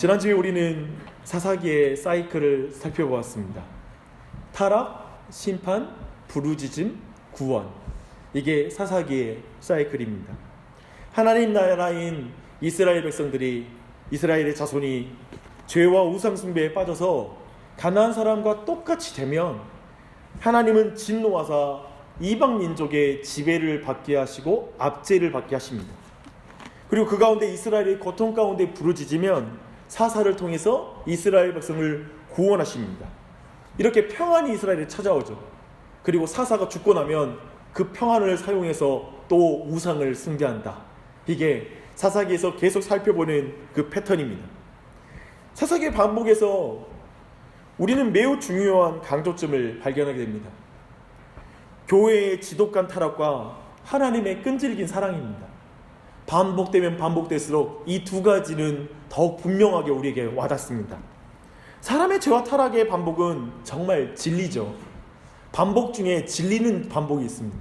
지난주에 우리는 사사기의 사이클을 살펴보았습니다. 타락, 심판, 부르짖음, 구원. 이게 사사기의 사이클입니다. 하나님 나라인 이스라엘 백성들이, 이스라엘의 자손이 죄와 우상 숭배에 빠져서 가나안 사람과 똑같이 되면 하나님은 진노하사 이방 민족의 지배를 받게 하시고 압제를 받게 하십니다. 그리고 그 가운데 이스라엘의 고통 가운데 부르짖으면 사사를 통해서 이스라엘 백성을 구원하십니다. 이렇게 평안이 이스라엘에 찾아오죠. 그리고 사사가 죽고 나면 그 평안을 사용해서 또 우상을 숭배한다. 이게 사사기에서 계속 살펴보는 그 패턴입니다. 사사기의 반복에서 우리는 매우 중요한 강조점을 발견하게 됩니다. 교회의 지독한 타락과 하나님의 끈질긴 사랑입니다. 반복되면 반복될수록 이 두 가지는 더욱 분명하게 우리에게 와닿습니다. 사람의 죄와 타락의 반복은 정말 진리죠. 반복 중에 진리는 반복이 있습니다.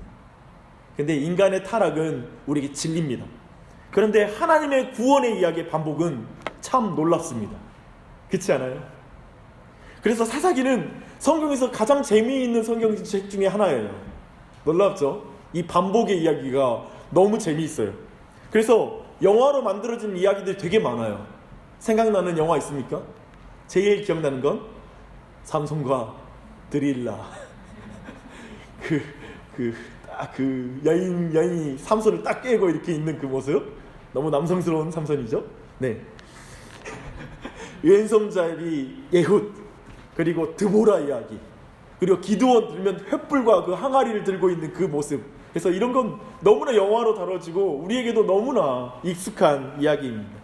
근데 인간의 타락은 우리에게 진리입니다. 그런데 하나님의 구원의 이야기의 반복은 참 놀랍습니다. 그렇지 않아요? 그래서 사사기는 성경에서 가장 재미있는 성경책 중에 하나예요. 놀랍죠? 이 반복의 이야기가 너무 재미있어요. 그래서 영화로 만들어진 이야기들이 되게 많아요. 생각나는 영화 있습니까? 제일 기억나는 건 삼손과 드릴라. 그 여인이 삼손을 딱 깨고 이렇게 있는 그 모습. 너무 남성스러운 삼손이죠. 네. 왼손잡이 예훗, 그리고 드보라 이야기, 그리고 기드온 들면 횃불과 그 항아리를 들고 있는 그 모습. 그래서 이런 건 너무나 영화로 다뤄지고 우리에게도 너무나 익숙한 이야기입니다.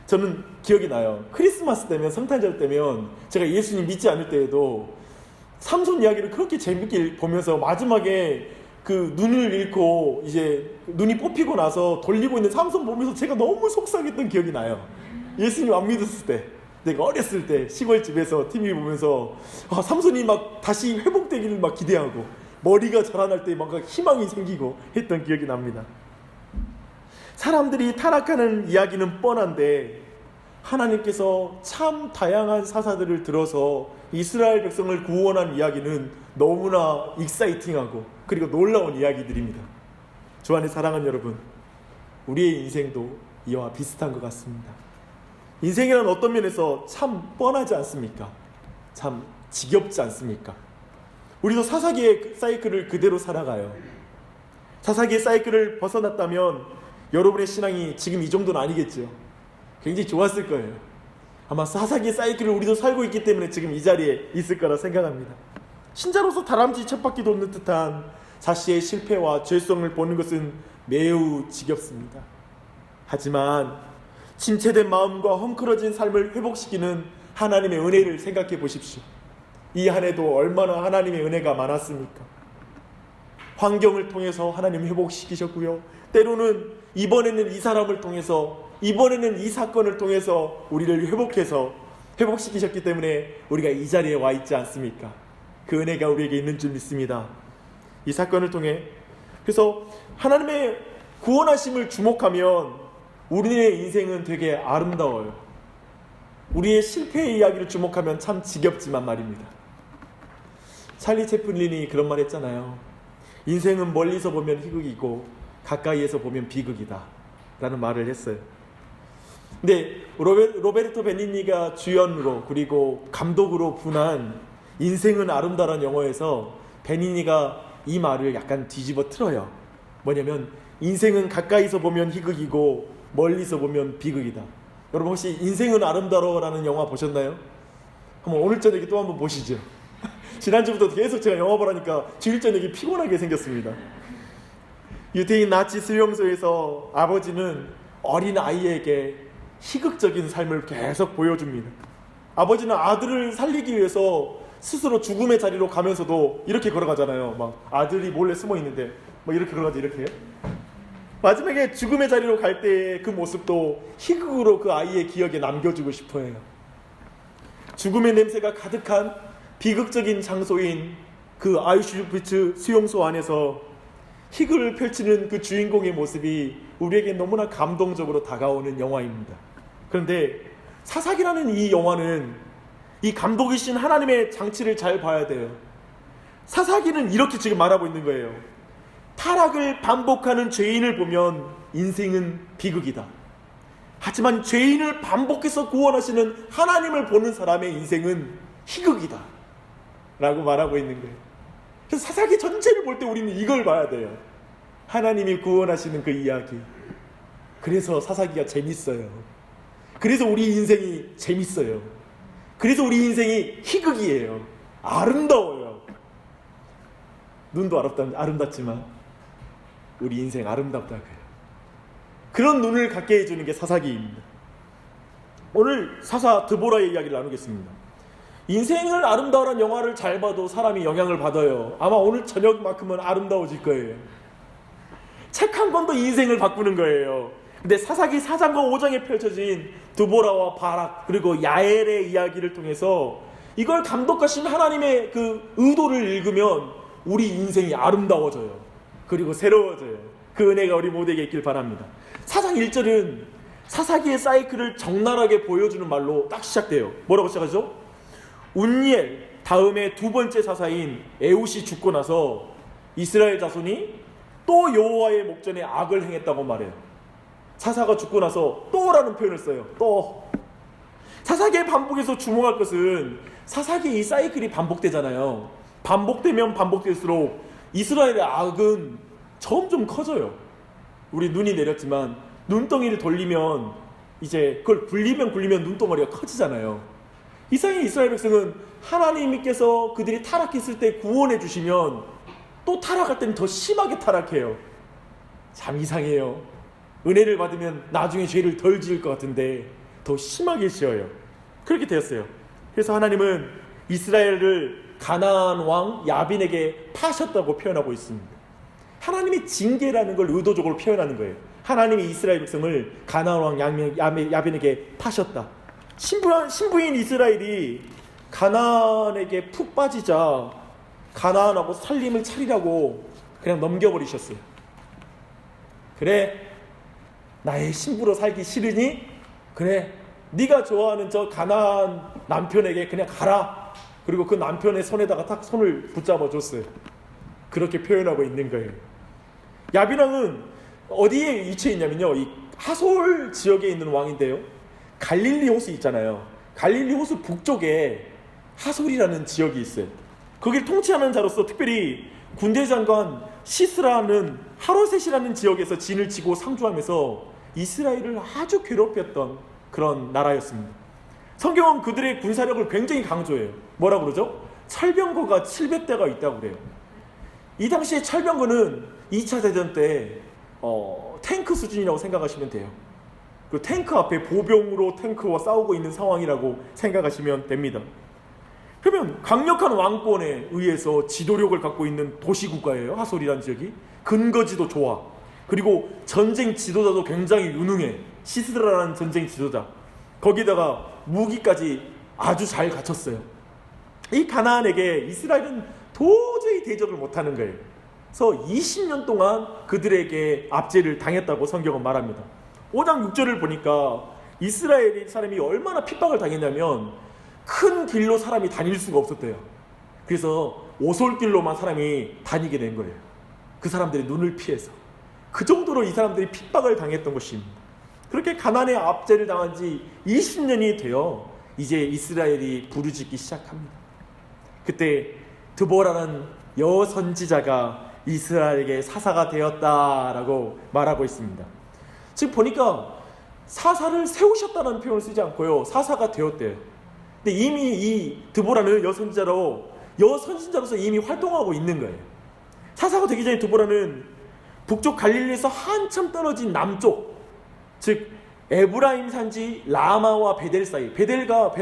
저는 기억이 나요. 크리스마스 때면, 성탄절 때면 제가 예수님 믿지 않을 때에도 삼손 이야기를 그렇게 재밌게 보면서 마지막에 그 눈을 잃고 이제 눈이 뽑히고 나서 돌리고 있는 삼손 보면서 제가 너무 속상했던 기억이 나요. 예수님 안 믿었을 때, 내가 어렸을 때 시골집에서 TV 보면서 삼손이 막 다시 회복되기를 막 기대하고 머리가 자라날 때 막 희망이 생기고 했던 기억이 납니다. 사람들이 타락하는 이야기는 뻔한데 하나님께서 참 다양한 사사들을 들어서 이스라엘 백성을 구원한 이야기는 너무나 익사이팅하고 그리고 놀라운 이야기들입니다. 주 안에 사랑하는 여러분, 우리의 인생도 이와 비슷한 것 같습니다. 인생이란 어떤 면에서 참 뻔하지 않습니까? 참 지겹지 않습니까? 우리도 사사기의 사이클을 그대로 살아가요. 사사기의 사이클을 벗어났다면 여러분의 신앙이 지금 이 정도는 아니겠죠. 굉장히 좋았을 거예요. 아마 사사기의 사이클을 우리도 살고 있기 때문에 지금 이 자리에 있을 거라 생각합니다. 신자로서 다람쥐 쳇바퀴 돕는 듯한 자신의 실패와 죄성을 보는 것은 매우 지겹습니다. 하지만 침체된 마음과 헝클어진 삶을 회복시키는 하나님의 은혜를 생각해 보십시오. 이 한 해도 얼마나 하나님의 은혜가 많았습니까? 환경을 통해서 하나님 회복시키셨고요. 때로는 이번에는 이 사람을 통해서, 이번에는 이 사건을 통해서 우리를 회복시키셨기 때문에 우리가 이 자리에 와 있지 않습니까? 그 은혜가 우리에게 있는 줄 믿습니다. 이 사건을 통해, 그래서 하나님의 구원하심을 주목하면 우리의 인생은 되게 아름다워요. 우리의 실패의 이야기를 주목하면 참 지겹지만 말입니다. 찰리 채플린이 그런 말 했잖아요. 인생은 멀리서 보면 희극이고 가까이에서 보면 비극이다 라는 말을 했어요. 근데 로베르토 베니니가 주연으로 그리고 감독으로 분한 인생은 아름다운 영화에서 베니니가 이 말을 약간 뒤집어 틀어요. 뭐냐면 인생은 가까이서 보면 희극이고 멀리서 보면 비극이다. 여러분 혹시 인생은 아름다워라는 영화 보셨나요? 한번 오늘 저녁에 또 한번 보시죠. 지난주부터 계속 제가 영화 보라니까 주일 저녁에 피곤하게 생겼습니다. 유태인 나치 수용소에서 아버지는 어린 아이에게 희극적인 삶을 계속 보여줍니다. 아버지는 아들을 살리기 위해서 스스로 죽음의 자리로 가면서도 이렇게 걸어가잖아요. 막 아들이 몰래 숨어 있는데 막 이렇게 걸어가지, 이렇게. 마지막에 죽음의 자리로 갈 때의 그 모습도 희극으로 그 아이의 기억에 남겨주고 싶어해요. 죽음의 냄새가 가득한 비극적인 장소인 그 아우슈비츠 수용소 안에서 희극을 펼치는 그 주인공의 모습이 우리에게 너무나 감동적으로 다가오는 영화입니다. 그런데 사사기라는 이 영화는 이 감독이신 하나님의 장치를 잘 봐야 돼요. 사사기는 이렇게 지금 말하고 있는 거예요. 타락을 반복하는 죄인을 보면 인생은 비극이다. 하지만 죄인을 반복해서 구원하시는 하나님을 보는 사람의 인생은 희극이다 라고 말하고 있는 거예요. 그래서 사사기 전체를 볼 때 우리는 이걸 봐야 돼요. 하나님이 구원하시는 그 이야기. 그래서 사사기가 재밌어요. 그래서 우리 인생이 재밌어요. 그래서 우리 인생이 희극이에요. 아름다워요. 눈도 아름답지만 우리 인생 아름답다고요. 그런 눈을 갖게 해주는 게 사사기입니다. 오늘 사사 드보라의 이야기를 나누겠습니다. 인생을 아름다워라는 영화를 잘 봐도 사람이 영향을 받아요. 아마 오늘 저녁만큼은 아름다워질 거예요. 책 한 권도 인생을 바꾸는 거예요. 근데 사사기 4장과 5장에 펼쳐진 드보라와 바락 그리고 야엘의 이야기를 통해서 이걸 감독하신 하나님의 그 의도를 읽으면 우리 인생이 아름다워져요. 그리고 새로워져요. 그 은혜가 우리 모두에게 있길 바랍니다. 4장 1절은 사사기의 사이클을 적나라하게 보여주는 말로 딱 시작돼요. 뭐라고 시작하죠? 운니엘 다음에 두 번째 사사인 에훗이 죽고 나서 이스라엘 자손이 또 여호와의 목전에 악을 행했다고 말해요. 사사가 죽고 나서 또라는 표현을 써요. 또. 사사기의 반복에서 주목할 것은 사사기의 이 사이클이 반복되잖아요. 반복되면 반복될수록 이스라엘의 악은 점점 커져요. 우리 눈이 내렸지만 눈덩이를 돌리면 이제 그걸 굴리면 눈덩어리가 커지잖아요. 이상의 이스라엘 백성은 하나님께서 그들이 타락했을 때 구원해 주시면 또 타락할 때는 더 심하게 타락해요. 참 이상해요. 은혜를 받으면 나중에 죄를 덜 지을 것 같은데 더 심하게 지어요. 그렇게 되었어요. 그래서 하나님은 이스라엘을 가나안 왕 야빈에게 파셨다고 표현하고 있습니다. 하나님의 징계라는 걸 의도적으로 표현하는 거예요. 하나님이 이스라엘 백성을 가나안 왕 야빈에게 파셨다. 신부인 이스라엘이 가나안에게 푹 빠지자 가나안하고 살림을 차리라고 그냥 넘겨버리셨어요. 그래, 나의 신부로 살기 싫으니 그래, 네가 좋아하는 저 가나안 남편에게 그냥 가라. 그리고 그 남편의 손에다가 딱 손을 붙잡아 줬어요. 그렇게 표현하고 있는 거예요. 야빈 왕은 어디에 위치해 있냐면요, 이 하솔 지역에 있는 왕인데요, 갈릴리 호수 있잖아요. 갈릴리 호수 북쪽에 하솔이라는 지역이 있어요. 거기를 통치하는 자로서 특별히 군대 장관 시스라는 하로셋이라는 지역에서 진을 치고 상주하면서 이스라엘을 아주 괴롭혔던 그런 나라였습니다. 성경은 그들의 군사력을 굉장히 강조해요. 뭐라고 그러죠? 철병거가 700대가 있다고 그래요. 이 당시에 철병거는 2차 대전 때 탱크 수준이라고 생각하시면 돼요. 그 탱크 앞에 보병으로 탱크와 싸우고 있는 상황이라고 생각하시면 됩니다. 그러면 강력한 왕권에 의해서 지도력을 갖고 있는 도시국가예요. 하솔이라는 지역이. 근거지도 좋아. 그리고 전쟁 지도자도 굉장히 유능해. 시스라라는 전쟁 지도자. 거기다가 무기까지 아주 잘 갖췄어요. 이 가나안에게 이스라엘은 도저히 대적을 못하는 거예요. 그래서 20년 동안 그들에게 압제를 당했다고 성경은 말합니다. 5장 6절을 보니까 이스라엘 사람이 얼마나 핍박을 당했냐면 큰 길로 사람이 다닐 수가 없었대요. 그래서 오솔길로만 사람이 다니게 된 거예요. 그 사람들의 눈을 피해서. 그 정도로 이 사람들이 핍박을 당했던 것입니다. 그렇게 가나안의 압제를 당한 지 20년이 되어 이제 이스라엘이 부르짖기 시작합니다. 그때 드보라는 여선지자가 이스라엘에게 사사가 되었다라고 말하고 있습니다. 지금 보니까 사사를 세우셨다는 표현을 쓰지 않고요, 사사가 되었대요. 근데 이미 이 드보라는 여선지자로서 이미 활동하고 있는 거예요. 사사가 되기 전에 드보라는 북쪽 갈릴리에서 한참 떨어진 남쪽, 즉 에브라임 산지 라마와 베델 사이, 베델과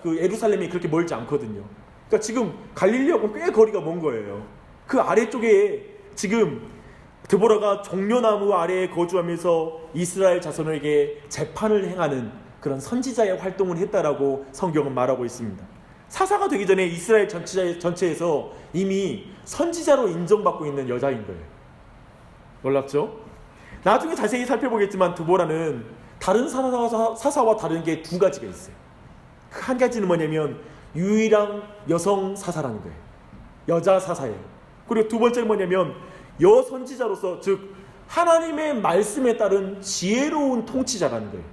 그 예루살렘이 그렇게 멀지 않거든요. 그러니까 지금 갈릴리하고는 꽤 거리가 먼 거예요. 그 아래쪽에 지금 드보라가 종려나무 아래에 거주하면서 이스라엘 자손에게 재판을 행하는 그런 선지자의 활동을 했다라고 성경은 말하고 있습니다. 사사가 되기 전에 이스라엘 전체에서 이미 선지자로 인정받고 있는 여자인 거예요. 놀랍죠? 나중에 자세히 살펴보겠지만 드보라는 다른 사사와 다른 게 두 가지가 있어요. 한 가지는 뭐냐면 유일한 여성 사사라는 거예요. 여자 사사예요. 그리고 두 번째는 뭐냐면 여선지자로서, 즉 하나님의 말씀에 따른 지혜로운 통치자라는 거예요.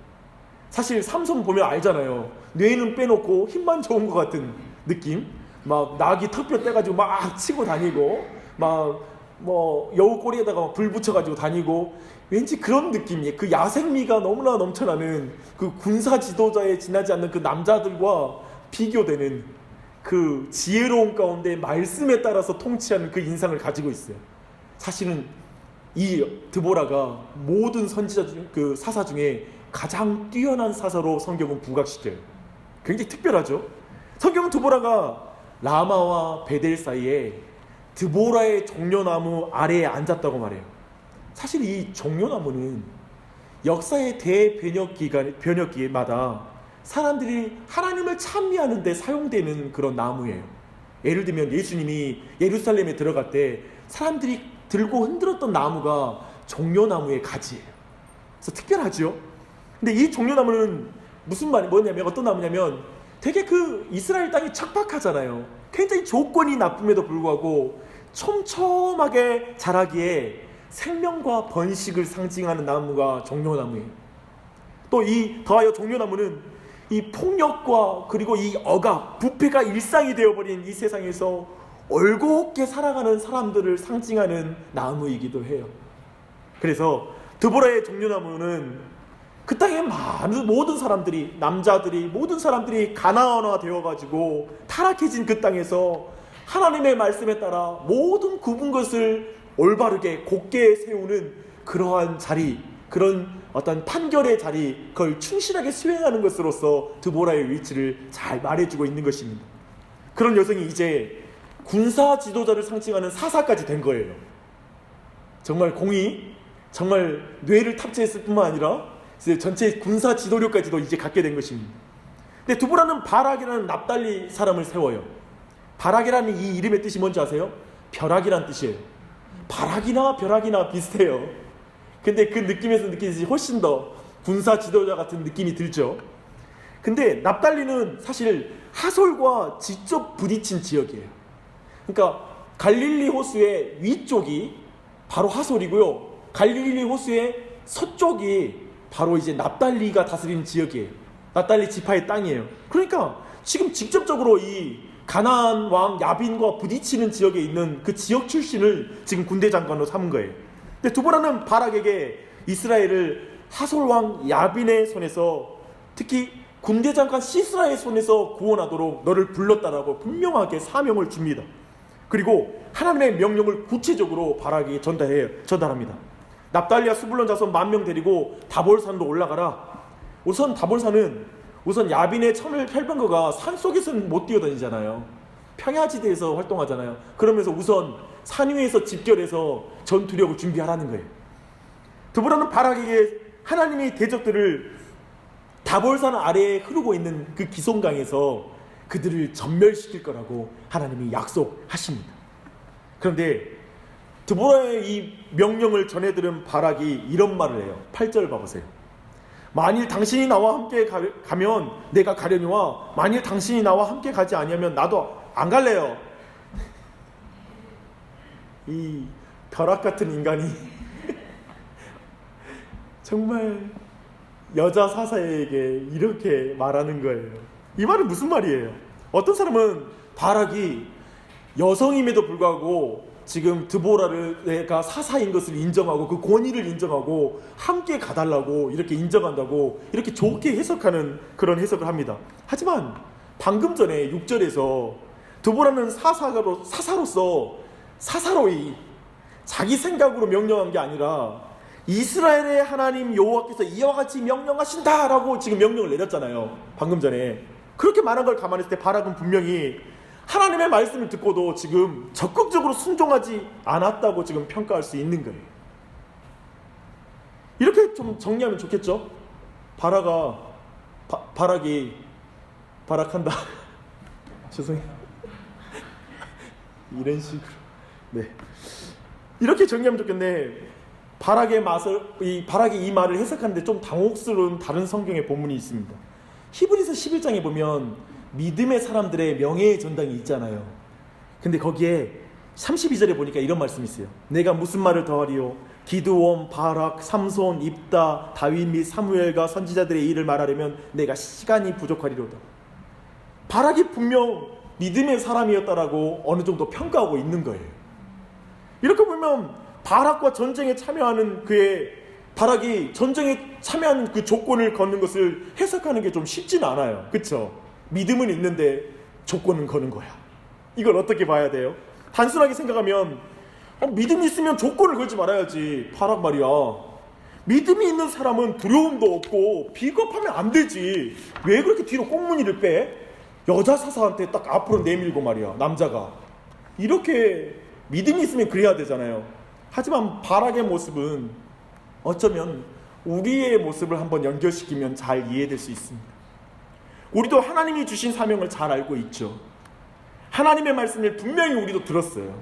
사실 삼손 보면 알잖아요. 뇌는 빼놓고 힘만 좋은 것 같은 느낌. 막 나귀 턱뼈 떼가지고 막 치고 다니고, 막 뭐 여우 꼬리에다가 막 불 붙여가지고 다니고, 왠지 그런 느낌이에요. 그 야생미가 너무나 넘쳐나는 그 군사 지도자에 지나지 않는 그 남자들과 비교되는 그 지혜로운 가운데 말씀에 따라서 통치하는 그 인상을 가지고 있어요. 사실은 이 드보라가 모든 선지자 그 사사 중에 가장 뛰어난 사사로 성경은 부각시켜요. 굉장히 특별하죠. 성경은 드보라가 라마와 베델 사이에 드보라의 종려나무 아래에 앉았다고 말해요. 사실 이 종려나무는 역사의 변혁기마다 사람들이 하나님을 찬미하는 데 사용되는 그런 나무예요. 예를 들면 예수님이 예루살렘에 들어갈 때 사람들이 들고 흔들었던 나무가 종려나무의 가지예요. 그래서 특별하죠. 근데 이 종려나무는 뭐냐면 어떤 나무냐면 되게 그 이스라엘 땅이 척박하잖아요. 굉장히 조건이 나쁨에도 불구하고 촘촘하게 자라기에 생명과 번식을 상징하는 나무가 종려나무예요. 또 이 더하여 종려나무는 이 폭력과 그리고 이 억압, 부패가 일상이 되어버린 이 세상에서 올곧게 살아가는 사람들을 상징하는 나무이기도 해요. 그래서 드보라의 종려나무는 그 땅의 모든 사람들이, 남자들이, 모든 사람들이 가나안화 되어가지고 타락해진 그 땅에서 하나님의 말씀에 따라 모든 굽은 것을 올바르게 곧게 세우는 그러한 자리, 그런 어떤 판결의 자리, 그걸 충실하게 수행하는 것으로서 드보라의 위치를 잘 말해주고 있는 것입니다. 그런 여성이 이제 군사 지도자를 상징하는 사사까지 된 거예요. 정말 공이 정말 뇌를 탑재했을 뿐만 아니라 전체 군사 지도력까지도 이제 갖게 된 것입니다. 근데 드보라는 바락이라는 납달리 사람을 세워요. 바락이라는 이 이름의 뜻이 뭔지 아세요? 벼락이라는 뜻이에요. 바락이나 벼락이나 비슷해요. 근데 그 느낌에서 느끼듯이 훨씬 더 군사 지도자 같은 느낌이 들죠. 근데 납달리는 사실 하솔과 직접 부딪힌 지역이에요. 그러니까 갈릴리 호수의 위쪽이 바로 하솔이고요, 갈릴리 호수의 서쪽이 바로 이제 납달리가 다스리는 지역이에요. 납달리 지파의 땅이에요. 그러니까 지금 직접적으로 이 가나안 왕 야빈과 부딪히는 지역에 있는 그 지역 출신을 지금 군대 장관으로 삼은 거예요. 근데 드보라는 바락에게 이스라엘을 하솔 왕 야빈의 손에서, 특히 군대 장관 시스라의 손에서 구원하도록 너를 불렀다라고 분명하게 사명을 줍니다. 그리고 하나님의 명령을 구체적으로 바락에게 전달합니다. 납달리와 스불론 자손 10,000명 데리고 다볼산으로 올라가라. 우선 야빈의 혈병거가 산속에서는 못 뛰어다니잖아요. 평야지대에서 활동하잖아요. 그러면서 우선 산 위에서 집결해서 전투력을 준비하라는 거예요. 드보라는 바락에게 하나님의 대적들을 다볼산 아래에 흐르고 있는 그 기슭강에서 그들을 전멸시킬 거라고 하나님이 약속하십니다. 그런데 드보라의 이 명령을 전해들은 바락이 이런 말을 해요. 8절 봐보세요. 만일 당신이 나와 함께 가면 내가 가려니와 만일 당신이 나와 함께 가지 아니하면 나도 안 갈래요. 이 벼락 같은 인간이 정말 여자 사사에게 이렇게 말하는 거예요. 이 말은 무슨 말이에요? 어떤 사람은 바락이 여성임에도 불구하고 지금 드보라가 사사인 것을 인정하고 그 권위를 인정하고 함께 가달라고 이렇게 인정한다고 이렇게 좋게 해석하는 그런 해석을 합니다. 하지만 방금 전에 6절에서 드보라는 사사로서 사사로이 자기 생각으로 명령한 게 아니라 이스라엘의 하나님 여호와께서 이와 같이 명령하신다라고 지금 명령을 내렸잖아요. 방금 전에. 그렇게 말한 걸 감안했을 때 바락은 분명히 하나님의 말씀을 듣고도 지금 적극적으로 순종하지 않았다고 지금 평가할 수 있는 거예요. 이렇게 좀 정리하면 좋겠죠? 바락이 바락한다. 죄송해요. 이런 식으로. 네. 이렇게 정리하면 좋겠네. 바락의 이 말을 해석하는데 좀 당혹스러운 다른 성경의 본문이 있습니다. 히브리서 11장에 보면 믿음의 사람들의 명예의 전당이 있잖아요. 근데 거기에 32절에 보니까 이런 말씀이 있어요. 내가 무슨 말을 더하리요? 기드온, 바락, 삼손, 입다, 다윗 및 사무엘과 선지자들의 일을 말하려면 내가 시간이 부족하리로다. 바락이 분명 믿음의 사람이었다라고 어느 정도 평가하고 있는 거예요. 이렇게 보면 바락과 전쟁에 참여하는 바락이 전쟁에 참여하는 그 조건을 걷는 것을 해석하는 게 좀 쉽지는 않아요. 그렇죠? 믿음은 있는데 조건은 거는 거야. 이걸 어떻게 봐야 돼요? 단순하게 생각하면 믿음이 있으면 조건을 걸지 말아야지. 바락 말이야. 믿음이 있는 사람은 두려움도 없고 비겁하면 안 되지. 왜 그렇게 뒤로 꽁무니를 빼? 여자 사사한테 딱 앞으로 내밀고 말이야. 남자가. 이렇게 믿음이 있으면 그래야 되잖아요. 하지만 바락의 모습은 어쩌면 우리의 모습을 한번 연결시키면 잘 이해될 수 있습니다. 우리도 하나님이 주신 사명을 잘 알고 있죠. 하나님의 말씀을 분명히 우리도 들었어요.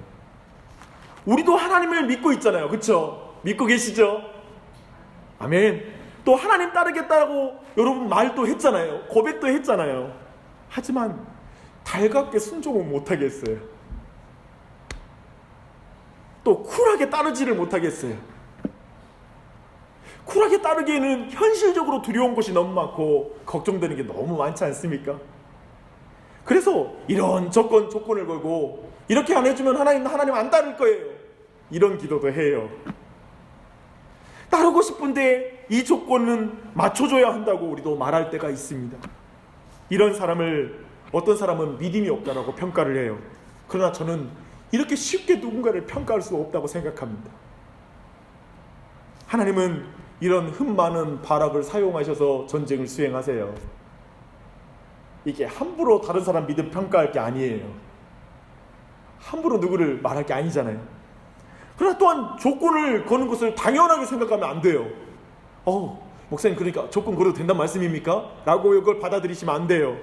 우리도 하나님을 믿고 있잖아요. 그렇죠? 믿고 계시죠? 아멘. 또 하나님 따르겠다고 여러분 말도 했잖아요. 고백도 했잖아요. 하지만 달갑게 순종은 못하겠어요. 또 쿨하게 따르지를 못하겠어요. 쿨하게 따르기에는 현실적으로 두려운 것이 너무 많고 걱정되는 게 너무 많지 않습니까? 그래서 이런 조건을 걸고 이렇게 안 해주면 하나님 안 따를 거예요. 이런 기도도 해요. 따르고 싶은데 이 조건은 맞춰줘야 한다고 우리도 말할 때가 있습니다. 이런 사람을 어떤 사람은 믿음이 없다라고 평가를 해요. 그러나 저는 이렇게 쉽게 누군가를 평가할 수 없다고 생각합니다. 하나님은 이런 흠 많은 바락을 사용하셔서 전쟁을 수행하세요. 이게 함부로 다른 사람 믿음 평가할 게 아니에요. 함부로 누구를 말할 게 아니잖아요. 그러나 또한 조건을 거는 것을 당연하게 생각하면 안 돼요. 목사님 그러니까 조건 걸어도 된다는 말씀입니까? 라고 이걸 받아들이시면 안 돼요.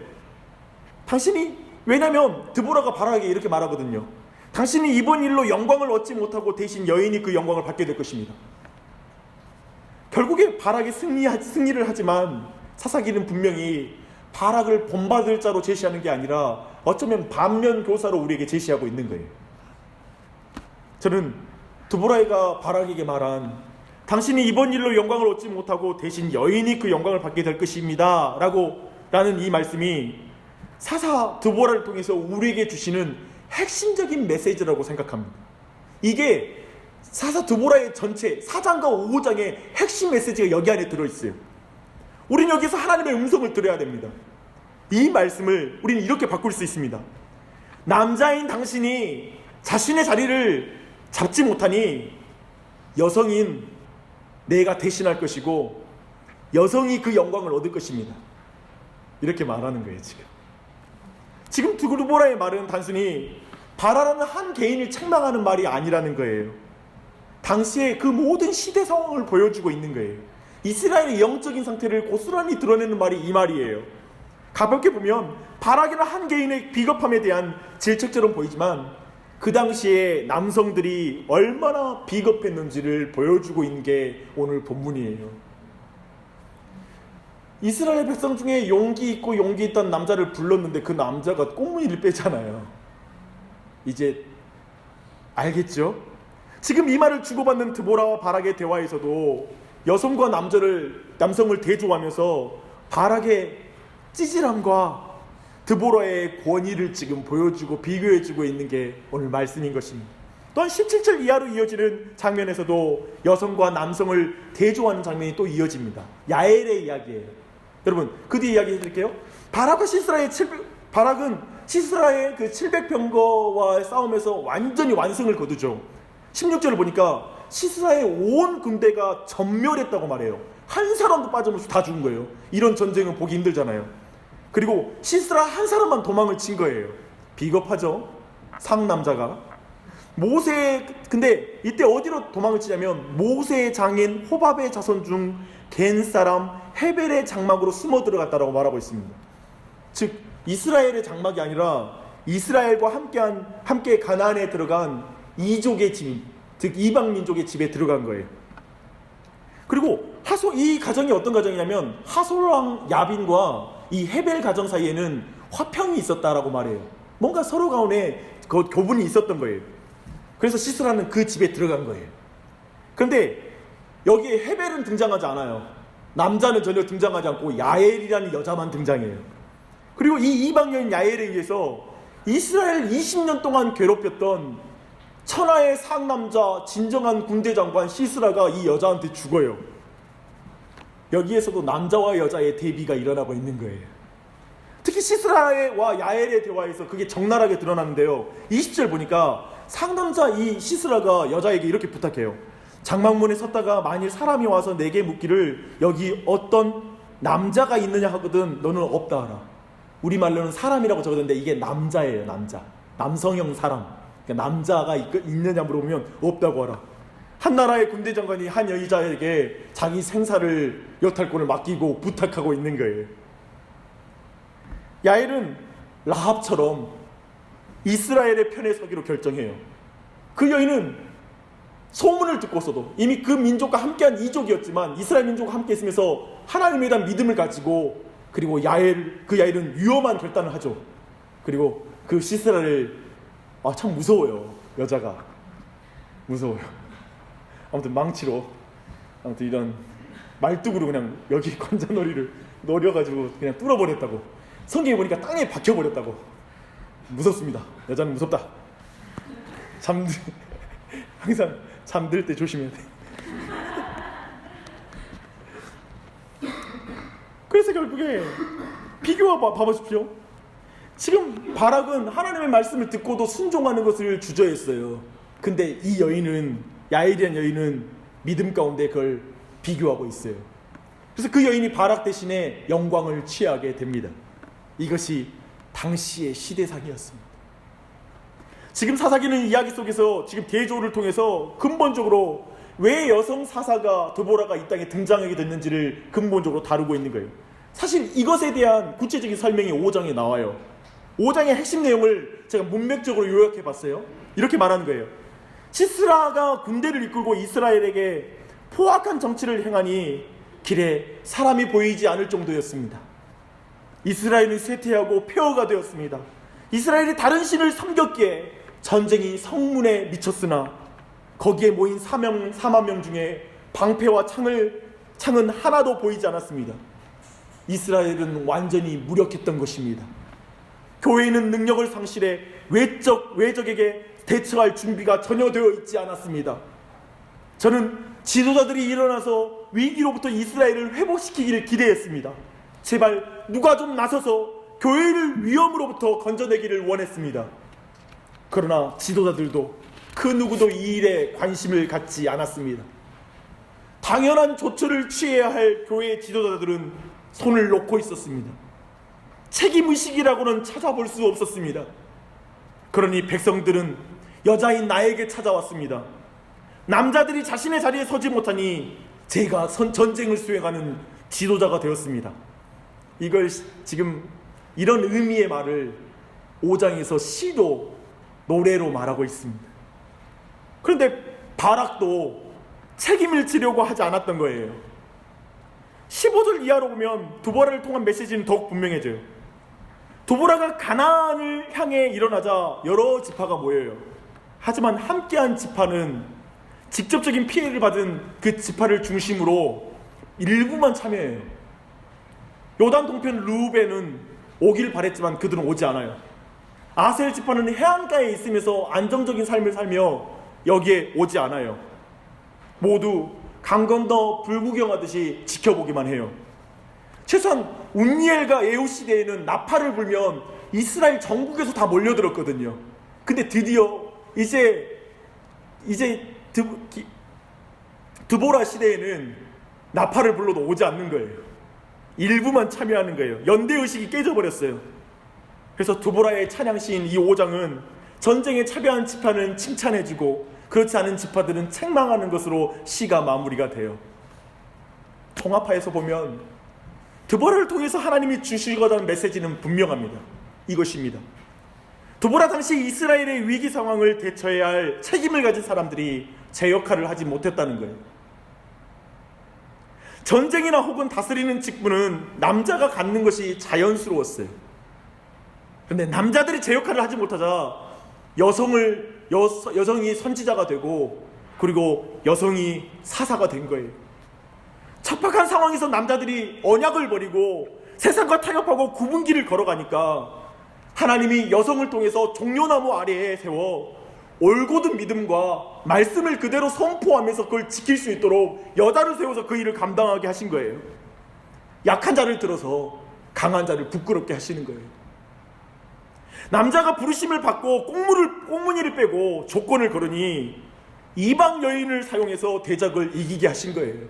왜냐하면 드보라가 바락에게 이렇게 말하거든요. 당신이 이번 일로 영광을 얻지 못하고 대신 여인이 그 영광을 받게 될 것입니다. 결국에 바락이 승리를 하지만 사사기는 분명히 바락을 본받을 자로 제시하는 게 아니라 어쩌면 반면 교사로 우리에게 제시하고 있는 거예요. 저는 드보라가 바락에게 말한 당신이 이번 일로 영광을 얻지 못하고 대신 여인이 그 영광을 받게 될 것입니다 라는 이 말씀이 사사 드보라를 통해서 우리에게 주시는 핵심적인 메시지라고 생각합니다. 이게 사사 드보라의 전체 4장과 5장의 핵심 메시지가 여기 안에 들어있어요. 우리는 여기서 하나님의 음성을 들어야 됩니다. 이 말씀을 우리는 이렇게 바꿀 수 있습니다. 남자인 당신이 자신의 자리를 잡지 못하니 여성인 내가 대신할 것이고 여성이 그 영광을 얻을 것입니다. 이렇게 말하는 거예요. 지금 드보라의 말은 단순히 바라라는 한 개인을 책망하는 말이 아니라는 거예요. 당시의 그 모든 시대 상황을 보여주고 있는 거예요. 이스라엘의 영적인 상태를 고스란히 드러내는 말이 이 말이에요. 가볍게 보면 바락이라는 한 개인의 비겁함에 대한 질책처럼 보이지만 그 당시에 남성들이 얼마나 비겁했는지를 보여주고 있는 게 오늘 본문이에요. 이스라엘 백성 중에 용기 있고 용기 있던 남자를 불렀는데 그 남자가 꽁무니를 빼잖아요. 이제 알겠죠? 지금 이 말을 주고받는 드보라와 바락의 대화에서도 여성과 남성을 대조하면서 바락의 찌질함과 드보라의 권위를 지금 보여주고 비교해주고 있는 게 오늘 말씀인 것입니다. 또한 17절 이하로 이어지는 장면에서도 여성과 남성을 대조하는 장면이 또 이어집니다. 야엘의 이야기예요. 여러분 그 뒤에 이야기 해드릴게요. 바락은 시스라의 그 700병거와의 싸움에서 완전히 완승을 거두죠. 16절을 보니까 시스라의 온 군대가 전멸했다고 말해요. 한 사람도 빠짐없이 다 죽은 거예요. 이런 전쟁은 보기 힘들잖아요. 그리고 시스라 한 사람만 도망을 친 거예요. 비겁하죠? 상남자가. 근데 이때 어디로 도망을 치냐면 모세의 장인 호밥의 자손 중 겐 사람 헤벨의 장막으로 숨어 들어갔다라고 말하고 있습니다. 즉 이스라엘의 장막이 아니라 이스라엘과 함께 가나안에 들어간 이족의 집, 즉 이방 민족의 집에 들어간 거예요. 그리고 이 가정이 어떤 가정이냐면 하솔왕 야빈과 이 헤벨 가정 사이에는 화평이 있었다라고 말해요. 뭔가 서로 가운데 교분이 있었던 거예요. 그래서 시스라는 그 집에 들어간 거예요. 그런데 여기에 헤벨은 등장하지 않아요. 남자는 전혀 등장하지 않고 야엘이라는 여자만 등장해요. 그리고 이 이방 여인 야엘에 의해서 이스라엘 20년 동안 괴롭혔던 천하의 상남자 진정한 군대 장관 시스라가 이 여자한테 죽어요. 여기에서도 남자와 여자의 대비가 일어나고 있는 거예요. 특히 시스라와 야엘의 대화에서 그게 적나라하게 드러나는데요. 20절 보니까 상남자 이 시스라가 여자에게 이렇게 부탁해요. 장막문에 섰다가 만일 사람이 와서 내게 묻기를 여기 어떤 남자가 있느냐 하거든 너는 없다 하라. 우리말로는 사람이라고 적었는데 이게 남자예요. 남자, 남성형 사람. 그러니까 남자가 있느냐 물어보면 없다고 하라. 한 나라의 군대 장관이 한 여자에게 자기 생사를 여탈권을 맡기고 부탁하고 있는 거예요. 야엘은 라합처럼 이스라엘의 편에 서기로 결정해요. 그 여인은 소문을 듣고서도 이미 그 민족과 함께한 이족이었지만 이스라엘 민족과 함께 있으면서 하나님에 대한 믿음을 가지고 그리고 그 야엘은 위험한 결단을 하죠. 그리고 그 시스라를 참 무서워요. 여자가 무서워요. 아무튼 망치로 아무튼 이런 말뚝으로 그냥 여기 관자놀이를 노려가지고 그냥 뚫어버렸다고. 성경에 보니까 땅에 박혀버렸다고. 무섭습니다. 여자는 무섭다. 항상 잠들 때 조심해야 돼. 그래서 결국에 비교와 봐보십시오. 지금 바락은 하나님의 말씀을 듣고도 순종하는 것을 주저했어요. 근데 이 여인은, 야엘이라는 여인은 믿음 가운데 그걸 비교하고 있어요. 그래서 그 여인이 바락 대신에 영광을 취하게 됩니다. 이것이 당시의 시대상이었습니다. 지금 사사기는 이야기 속에서 지금 대조를 통해서 근본적으로 왜 여성 사사가 드보라가 이 땅에 등장하게 됐는지를 근본적으로 다루고 있는 거예요. 사실 이것에 대한 구체적인 설명이 5장에 나와요. 5장의 핵심 내용을 제가 문맥적으로 요약해 봤어요. 이렇게 말하는 거예요. 시스라가 군대를 이끌고 이스라엘에게 포악한 정치를 행하니 길에 사람이 보이지 않을 정도였습니다. 이스라엘은 쇠퇴하고 폐허가 되었습니다. 이스라엘이 다른 신을 섬겼기에 전쟁이 성문에 미쳤으나 거기에 모인 4만 명 중에 방패와 창은 하나도 보이지 않았습니다. 이스라엘은 완전히 무력했던 것입니다. 교회는 능력을 상실해 외적에게 대처할 준비가 전혀 되어 있지 않았습니다. 저는 지도자들이 일어나서 위기로부터 이스라엘을 회복시키기를 기대했습니다. 제발 누가 좀 나서서 교회를 위험으로부터 건져내기를 원했습니다. 그러나 지도자들도 그 누구도 이 일에 관심을 갖지 않았습니다. 당연한 조처를 취해야 할 교회의 지도자들은 손을 놓고 있었습니다. 책임의식이라고는 찾아볼 수 없었습니다. 그러니 백성들은 여자인 나에게 찾아왔습니다. 남자들이 자신의 자리에 서지 못하니 제가 전쟁을 수행하는 지도자가 되었습니다. 이걸 지금 이런 의미의 말을 5장에서 시도 노래로 말하고 있습니다. 그런데 바락도 책임을 지려고 하지 않았던 거예요. 15절 이하로 보면 두보라를 통한 메시지는 더욱 분명해져요. 두보라가 가나안을 향해 일어나자 여러 지파가 모여요. 하지만 함께한 지파는 직접적인 피해를 받은 그 지파를 중심으로 일부만 참여해요. 요단 동편 루벤은 오길 바랬지만 그들은 오지 않아요. 아셀 지파는 해안가에 있으면서 안정적인 삶을 살며 여기에 오지 않아요. 모두 강 건너 불구경하듯이 지켜보기만 해요. 최소한 운니엘과 예후 시대에는 나팔을 불면 이스라엘 전국에서 다 몰려들었거든요. 근데 드디어 이제 드보라 시대에는 나팔을 불러도 오지 않는 거예요. 일부만 참여하는 거예요. 연대의식이 깨져버렸어요. 그래서 드보라의 찬양 시인 이 5장은 전쟁에 참여한 지파는 칭찬해주고 그렇지 않은 지파들은 책망하는 것으로 시가 마무리가 돼요. 통합하에서 보면 드보라를 통해서 하나님이 주시고자 하는 메시지는 분명합니다. 이것입니다. 드보라 당시 이스라엘의 위기 상황을 대처해야 할 책임을 가진 사람들이 제 역할을 하지 못했다는 거예요. 전쟁이나 혹은 다스리는 직분은 남자가 갖는 것이 자연스러웠어요. 근데 남자들이 제 역할을 하지 못하자 여성이 선지자가 되고, 그리고 여성이 사사가 된 거예요. 척박한 상황에서 남자들이 언약을 버리고 세상과 타협하고 구분길을 걸어가니까 하나님이 여성을 통해서 종려나무 아래에 세워 올곧은 믿음과 말씀을 그대로 선포하면서 그걸 지킬 수 있도록 여자를 세워서 그 일을 감당하게 하신 거예요. 약한 자를 들어서 강한 자를 부끄럽게 하시는 거예요. 남자가 부르심을 받고 꽁무니를 빼고 조건을 걸으니 이방 여인을 사용해서 대적을 이기게 하신 거예요.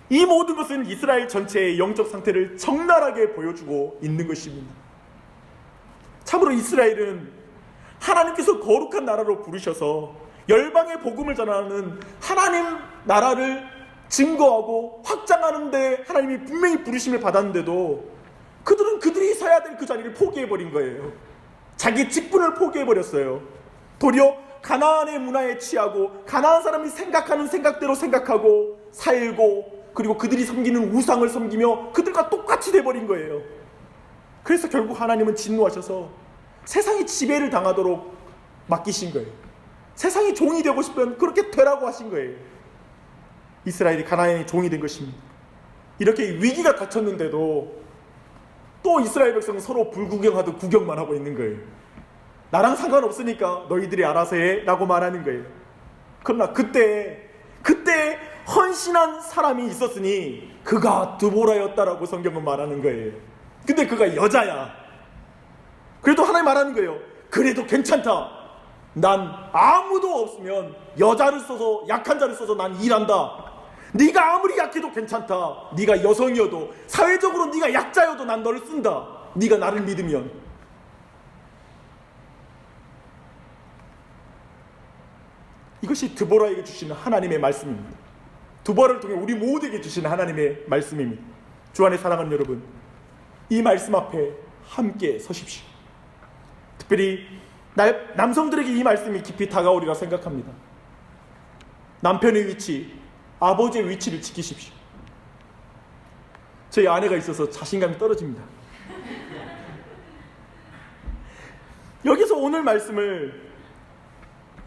이 모든 것은 이스라엘 전체의 영적 상태를 적나라하게 보여주고 있는 것입니다. 참으로 이스라엘은 하나님께서 거룩한 나라로 부르셔서 열방의 복음을 전하는 하나님 나라를 증거하고 확장하는 데 하나님이 분명히 부르심을 받았는데도 그들은 그들이 서야 될 그 자리를 포기해버린 거예요. 자기 직분을 포기해버렸어요. 도리어 가나안의 문화에 취하고 가나안 사람이 생각하는 생각대로 생각하고 살고, 그리고 그들이 섬기는 우상을 섬기며 그들과 똑같이 돼버린 거예요. 그래서 결국 하나님은 진노하셔서 세상이 지배를 당하도록 맡기신 거예요. 세상이 종이 되고 싶으면 그렇게 되라고 하신 거예요. 이스라엘이 가나안의 종이 된 것입니다. 이렇게 위기가 닥쳤는데도 또 이스라엘 백성은 서로 불구경하듯 구경만 하고 있는 거예요. 나랑 상관없으니까 너희들이 알아서 해 라고 말하는 거예요. 그러나 그때 헌신한 사람이 있었으니 그가 드보라였다라고 성경은 말하는 거예요. 근데 그가 여자야. 그래도 하나님 말하는 거예요. 그래도 괜찮다. 난 아무도 없으면 여자를 써서, 약한 자를 써서 난 일한다. 네가 아무리 약해도 괜찮다. 네가 여성이어도, 사회적으로 네가 약자여도 난 너를 쓴다. 네가 나를 믿으면. 이것이 드보라에게 주시는 하나님의 말씀입니다. 드보라를 통해 우리 모두에게 주시는 하나님의 말씀입니다. 주 안에 사랑하는 여러분, 이 말씀 앞에 함께 서십시오. 특별히 남성들에게 이 말씀이 깊이 다가오리라 생각합니다. 남편의 위치, 아버지의 위치를 지키십시오. 저희 아내가 있어서 자신감이 떨어집니다. 여기서 오늘 말씀을,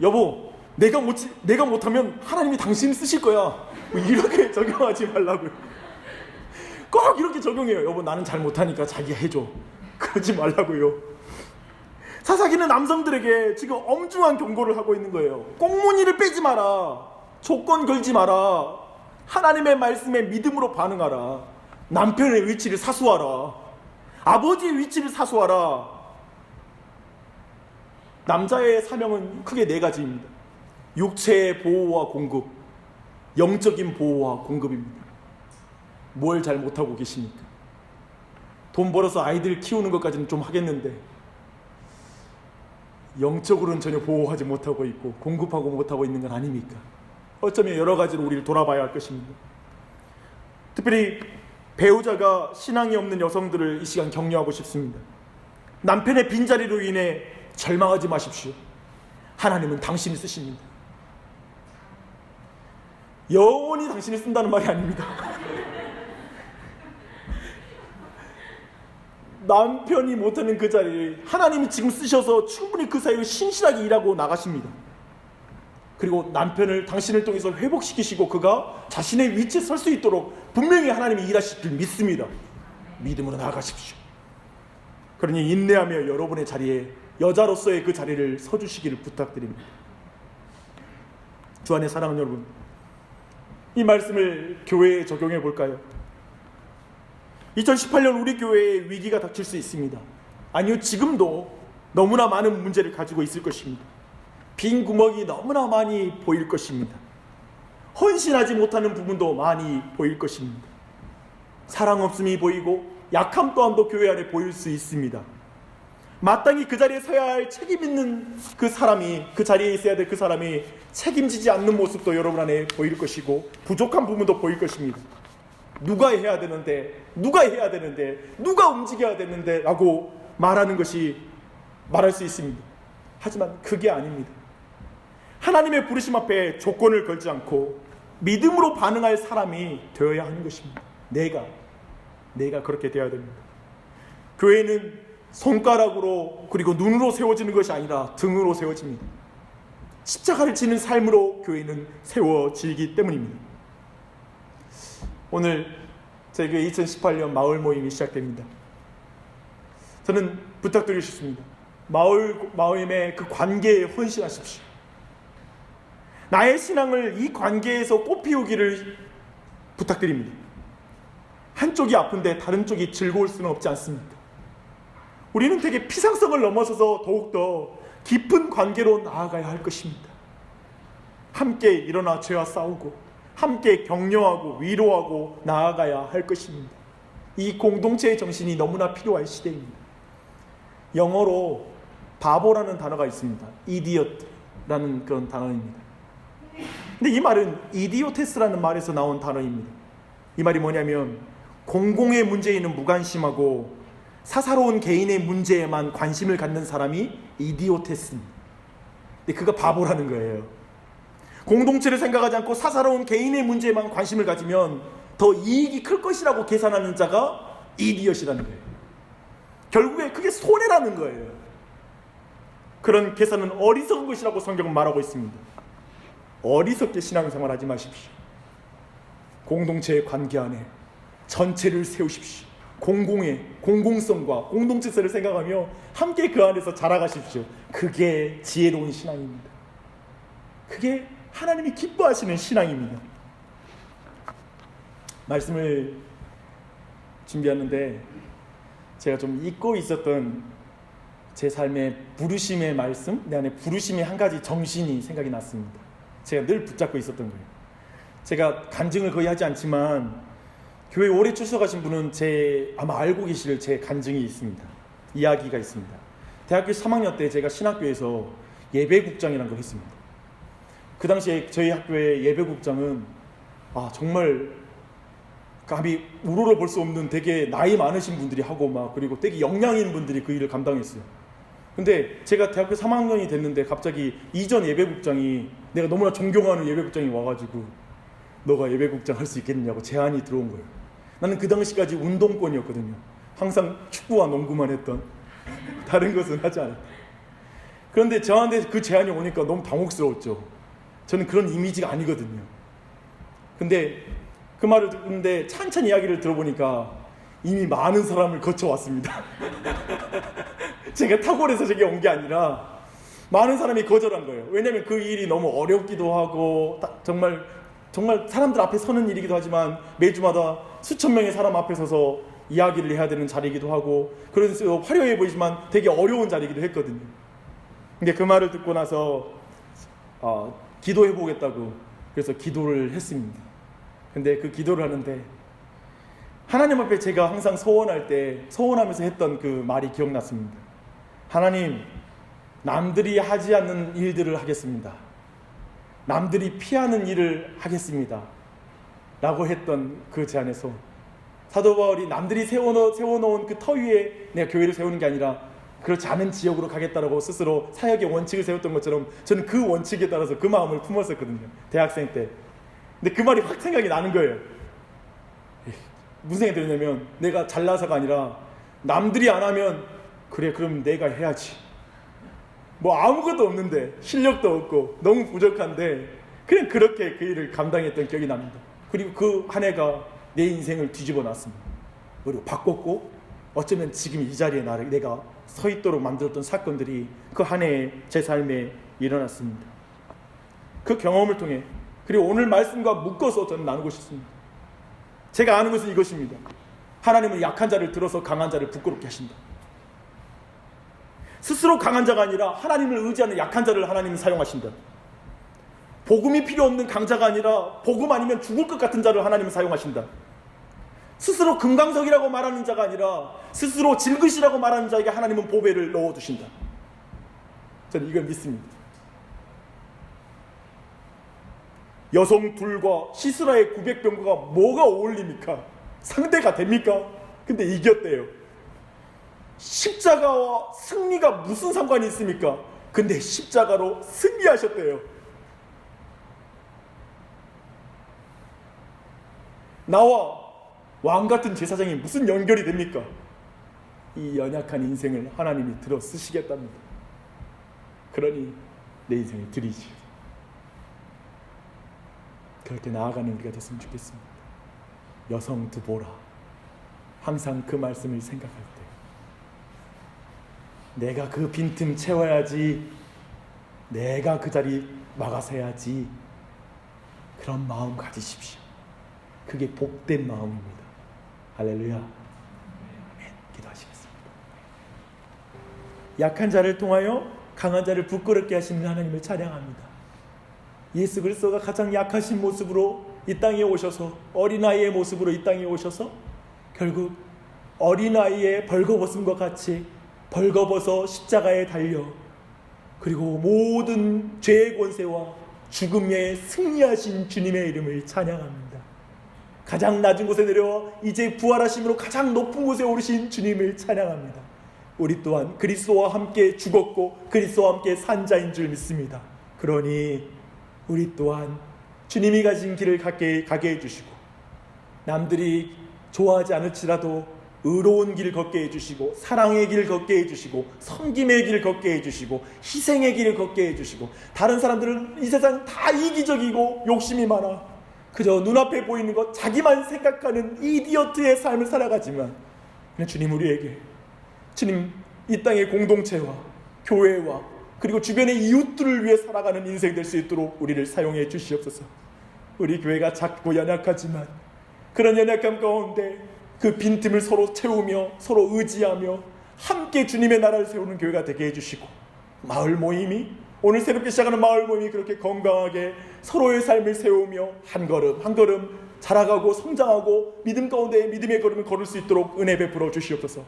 여보, 내가 못하면 하나님이 당신을 쓰실 거야, 이렇게 적용하지 말라고요. 꼭 이렇게 적용해요. 여보, 나는 잘 못하니까 자기가 해줘, 그러지 말라고요. 사사기는 남성들에게 지금 엄중한 경고를 하고 있는 거예요. 꽁무니를 빼지 마라, 조건 걸지 마라, 하나님의 말씀에 믿음으로 반응하라, 남편의 위치를 사수하라, 아버지의 위치를 사수하라. 남자의 사명은 크게 4가지입니다. 육체의 보호와 공급, 영적인 보호와 공급입니다. 뭘 잘 못하고 계십니까? 돈 벌어서 아이들 키우는 것까지는 좀 하겠는데 영적으로는 전혀 보호하지 못하고 있고 공급하고 못하고 있는 건 아닙니까? 어쩌면 여러 가지로 우리를 돌아봐야 할 것입니다. 특별히 배우자가 신앙이 없는 여성들을 이 시간 격려하고 싶습니다. 남편의 빈자리로 인해 절망하지 마십시오. 하나님은 당신을 쓰십니다. 영원히 당신을 쓴다는 말이 아닙니다. 남편이 못하는 그 자리를 하나님이 지금 쓰셔서 충분히 그 사이를 신실하게 일하고 나가십니다. 그리고 남편을 당신을 통해서 회복시키시고 그가 자신의 위치에 설 수 있도록 분명히 하나님이 일하실 줄 믿습니다. 믿음으로 나아가십시오. 그러니 인내하며 여러분의 자리에, 여자로서의 그 자리를 서주시기를 부탁드립니다. 주 안에 사랑하는 여러분, 이 말씀을 교회에 적용해 볼까요? 2018년 우리 교회에 위기가 닥칠 수 있습니다. 아니요, 지금도 너무나 많은 문제를 가지고 있을 것입니다. 빈 구멍이 너무나 많이 보일 것입니다. 헌신하지 못하는 부분도 많이 보일 것입니다. 사랑 없음이 보이고 약함 또한도 교회 안에 보일 수 있습니다. 마땅히 그 자리에 서야 할 책임 있는 그 사람이, 그 자리에 있어야 될 그 사람이 책임지지 않는 모습도 여러분 안에 보일 것이고 부족한 부분도 보일 것입니다. 누가 해야 되는데, 누가 움직여야 되는데 라고 말할 수 있습니다. 하지만 그게 아닙니다. 하나님의 부르심 앞에 조건을 걸지 않고 믿음으로 반응할 사람이 되어야 하는 것입니다. 내가 그렇게 되어야 됩니다. 교회는 손가락으로 그리고 눈으로 세워지는 것이 아니라 등으로 세워집니다. 십자가를 지는 삶으로 교회는 세워지기 때문입니다. 오늘 저희 교회 2018년 마을 모임이 시작됩니다. 저는 부탁드리고 싶습니다. 마을의 그 관계에 헌신하십시오. 나의 신앙을 이 관계에서 꽃피우기를 부탁드립니다. 한쪽이 아픈데 다른 쪽이 즐거울 수는 없지 않습니까? 우리는 되게 피상성을 넘어서서 더욱더 깊은 관계로 나아가야 할 것입니다. 함께 일어나 죄와 싸우고 함께 격려하고 위로하고 나아가야 할 것입니다. 이 공동체의 정신이 너무나 필요할 시대입니다. 영어로 바보라는 단어가 있습니다. idiot라는 그런 단어입니다. 근데 이 말은 idiote스라는 말에서 나온 단어입니다. 이 말이 뭐냐면 공공의 문제에는 무관심하고 사사로운 개인의 문제에만 관심을 갖는 사람이 이디오테스입니다. 근데 그가 바보라는 거예요. 공동체를 생각하지 않고 사사로운 개인의 문제에만 관심을 가지면 더 이익이 클 것이라고 계산하는 자가 이디엇이라는 거예요. 결국에 그게 손해라는 거예요. 그런 계산은 어리석은 것이라고 성경은 말하고 있습니다. 어리석게 신앙생활 하지 마십시오. 공동체의 관계 안에 전체를 세우십시오. 공공성과 공동체성을 생각하며 함께 그 안에서 자라가십시오. 그게 지혜로운 신앙입니다. 그게 하나님이 기뻐하시는 신앙입니다. 말씀을 준비하는데 제가 좀 잊고 있었던 제 삶의 부르심의 말씀, 내 안에 부르심의 한 가지 정신이 생각이 났습니다. 제가 늘 붙잡고 있었던 거예요. 제가 간증을 거의 하지 않지만 교회 오래 출석하신 분은 아마 알고 계실 제 간증이 있습니다. 이야기가 있습니다. 대학교 3학년 때 제가 신학교에서 예배국장이라는 걸 했습니다. 그 당시에 저희 학교의 예배국장은 정말 감히 우러러 볼 수 없는 되게 나이 많으신 분들이 하고 그리고 되게 역량 있는 분들이 그 일을 감당했어요. 근데 제가 대학교 3학년이 됐는데 갑자기 이전 예배국장이, 내가 너무나 존경하는 예배국장이 와가지고 너가 예배국장 할 수 있겠냐고 제안이 들어온 거예요. 나는 그 당시까지 운동권이었거든요. 항상 축구와 농구만 했던, 다른 것은 하지 않았다. 그런데 저한테 그 제안이 오니까 너무 당혹스러웠죠. 저는 그런 이미지가 아니거든요. 근데 그 말을 듣는데 찬찬히 이야기를 들어보니까 이미 많은 사람을 거쳐왔습니다. 제가 탁월해서 저게 온 게 아니라 많은 사람이 거절한 거예요. 왜냐하면 그 일이 너무 어렵기도 하고 정말 사람들 앞에 서는 일이기도 하지만 매주마다 수천 명의 사람 앞에 서서 이야기를 해야 되는 자리이기도 하고, 그래서 화려해 보이지만 되게 어려운 자리이기도 했거든요. 근데 그 말을 듣고 나서 기도해 보겠다고 그래서 기도를 했습니다. 근데 그 기도를 하는데 하나님 앞에 제가 항상 소원하면서 했던 그 말이 기억났습니다. 하나님, 남들이 하지 않는 일들을 하겠습니다. 남들이 피하는 일을 하겠습니다. 라고 했던 그 제안에서 사도 바울이 남들이 세워놓은 그 터 위에 내가 교회를 세우는 게 아니라 그렇지 않은 지역으로 가겠다라고 스스로 사역의 원칙을 세웠던 것처럼 저는 그 원칙에 따라서 그 마음을 품었었거든요. 대학생 때. 근데 그 말이 확 생각이 나는 거예요. 무슨 생각이 들냐면 내가 잘나서가 아니라 남들이 안 하면 그래 그럼 내가 해야지. 아무것도 없는데 실력도 없고 너무 부족한데 그냥 그렇게 그 일을 감당했던 기억이 납니다. 그리고 그 한 해가 내 인생을 뒤집어 놨습니다. 그리고 바꿨고 어쩌면 지금 이 자리에 내가 서 있도록 만들었던 사건들이 그 한 해에 제 삶에 일어났습니다. 그 경험을 통해 그리고 오늘 말씀과 묶어서 저는 나누고 싶습니다. 제가 아는 것은 이것입니다. 하나님은 약한 자를 들어서 강한 자를 부끄럽게 하신다. 스스로 강한 자가 아니라 하나님을 의지하는 약한 자를 하나님은 사용하신다. 복음이 필요 없는 강자가 아니라 복음 아니면 죽을 것 같은 자를 하나님은 사용하신다. 스스로 금강석이라고 말하는 자가 아니라 스스로 질그시라고 말하는 자에게 하나님은 보배를 넣어두신다. 저는 이걸 믿습니다. 여성 둘과 시스라의 900병거가 뭐가 어울립니까? 상대가 됩니까? 근데 이겼대요. 십자가와 승리가 무슨 상관이 있습니까? 근데 십자가로 승리하셨대요. 나와 왕 같은 제사장이 무슨 연결이 됩니까? 이 연약한 인생을 하나님이 들어 쓰시겠답니다. 그러니 내 인생을 드리지. 그렇게 나아가는 우리가 됐으면 좋겠습니다. 여성 드보라, 항상 그 말씀을 생각할 때 내가 그 빈틈 채워야지, 내가 그 자리 막아서야지, 그런 마음 가지십시오. 그게 복된 마음입니다. 할렐루야. 아멘. 기도하시겠습니다. 약한 자를 통하여 강한 자를 부끄럽게 하시는 하나님을 찬양합니다. 예수 그리스도가 가장 약하신 모습으로 이 땅에 오셔서, 어린아이의 모습으로 이 땅에 오셔서 결국 어린아이의 벌거벗음과 같이 벌거벗어 십자가에 달려 그리고 모든 죄의 권세와 죽음에 승리하신 주님의 이름을 찬양합니다. 가장 낮은 곳에 내려와 이제 부활하심으로 가장 높은 곳에 오르신 주님을 찬양합니다. 우리 또한 그리스도와 함께 죽었고 그리스도와 함께 산 자인 줄 믿습니다. 그러니 우리 또한 주님이 가신 길을 가게 해주시고, 남들이 좋아하지 않을지라도 의로운 길 걷게 해주시고, 사랑의 길 걷게 해주시고, 섬김의 길 걷게 해주시고, 희생의 길을 걷게 해주시고, 다른 사람들은 이 세상 다 이기적이고 욕심이 많아 그저 눈앞에 보이는 것 자기만 생각하는 이디어트의 삶을 살아가지만, 주님 우리에게, 주님 이 땅의 공동체와 교회와 그리고 주변의 이웃들을 위해 살아가는 인생 될 수 있도록 우리를 사용해 주시옵소서. 우리 교회가 작고 연약하지만 그런 연약함 가운데 그 빈틈을 서로 채우며 서로 의지하며 함께 주님의 나라를 세우는 교회가 되게 해주시고, 마을 모임이, 오늘 새롭게 시작하는 마을 모임이 그렇게 건강하게 서로의 삶을 세우며 한 걸음 한 걸음 자라가고 성장하고 믿음 가운데 믿음의 걸음을 걸을 수 있도록 은혜 베풀어 주시옵소서.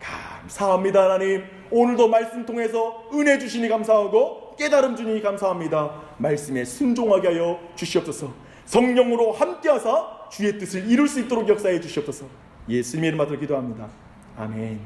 감사합니다. 하나님, 오늘도 말씀 통해서 은혜 주시니 감사하고 깨달음 주니 감사합니다. 말씀에 순종하게 하여 주시옵소서. 성령으로 함께하사 주의 뜻을 이룰 수 있도록 역사해 주시옵소서. 예수님의 이름으로 기도합니다. 아멘.